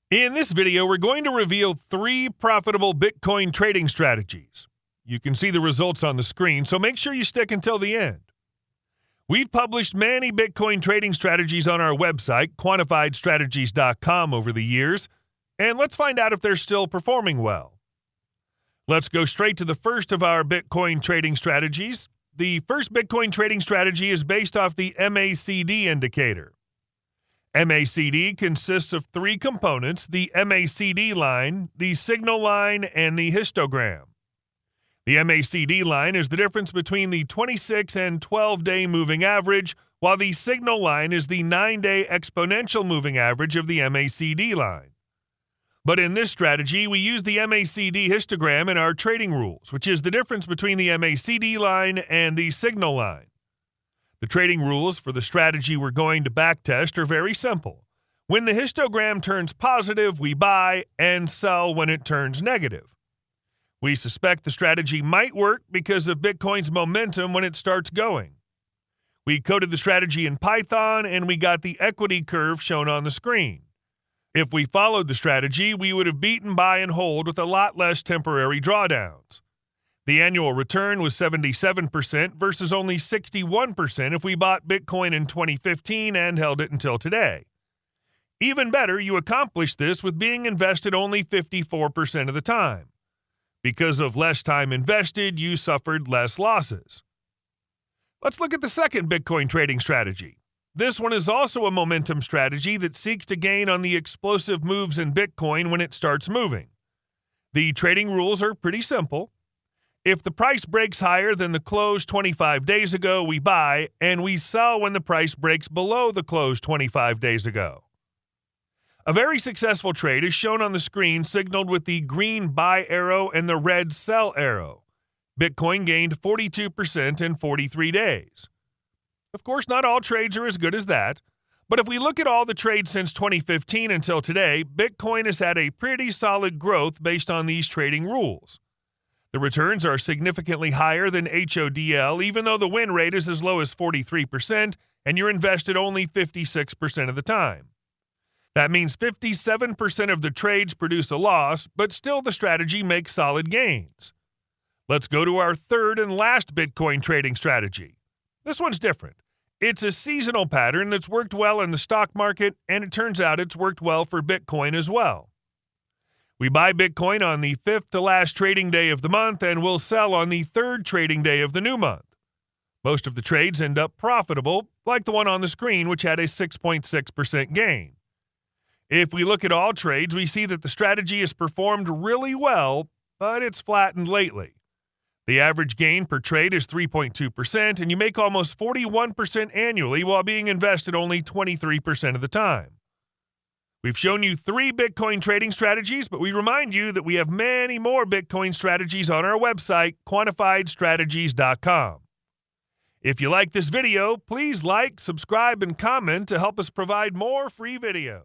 In this video, we're going to reveal 3 profitable Bitcoin trading strategies. You can see the results on the screen, so make sure you stick until the end. We've published many Bitcoin trading strategies on our website, quantifiedstrategies.com, over the years, and let's find out if they're still performing well. Let's go straight to the first of our Bitcoin trading strategies. The first Bitcoin trading strategy is based off the MACD indicator. MACD consists of 3 components: the MACD line, the signal line, and the histogram. The MACD line is the difference between the 26 and 12-day moving average, while the signal line is the 9-day exponential moving average of the MACD line. But in this strategy, we use the MACD histogram in our trading rules, which is the difference between the MACD line and the signal line. The trading rules for the strategy we're going to backtest are very simple. When the histogram turns positive, we buy, and sell when it turns negative. We suspect the strategy might work because of Bitcoin's momentum when it starts going. We coded the strategy in Python, and we got the equity curve shown on the screen. If we followed the strategy, we would have beaten buy and hold with a lot less temporary drawdowns. The annual return was 77% versus only 61% if we bought Bitcoin in 2015 and held it until today. Even better, you accomplished this with being invested only 54% of the time. Because of less time invested, you suffered less losses. Let's look at the second Bitcoin trading strategy. This one is also a momentum strategy that seeks to gain on the explosive moves in Bitcoin when it starts moving. The trading rules are pretty simple. If the price breaks higher than the close 25 days ago, we buy, and we sell when the price breaks below the close 25 days ago. A very successful trade is shown on the screen, signaled with the green buy arrow and the red sell arrow. Bitcoin gained 42% in 43 days. Of course, not all trades are as good as that, but if we look at all the trades since 2015 until today, Bitcoin has had a pretty solid growth based on these trading rules. The returns are significantly higher than HODL, even though the win rate is as low as 43% and you're invested only 56% of the time. That means 57% of the trades produce a loss, but still the strategy makes solid gains. Let's go to our third and last Bitcoin trading strategy. This one's different. It's a seasonal pattern that's worked well in the stock market, and it turns out it's worked well for Bitcoin as well. We buy Bitcoin on the 5th to last trading day of the month, and we'll sell on the 3rd trading day of the new month. Most of the trades end up profitable, like the one on the screen, which had a 6.6% gain. If we look at all trades, we see that the strategy has performed really well, but it's flattened lately. The average gain per trade is 3.2%, and you make almost 41% annually while being invested only 23% of the time. We've shown you 3 Bitcoin trading strategies, but we remind you that we have many more Bitcoin strategies on our website, quantifiedstrategies.com. If you like this video, please like, subscribe, and comment to help us provide more free videos.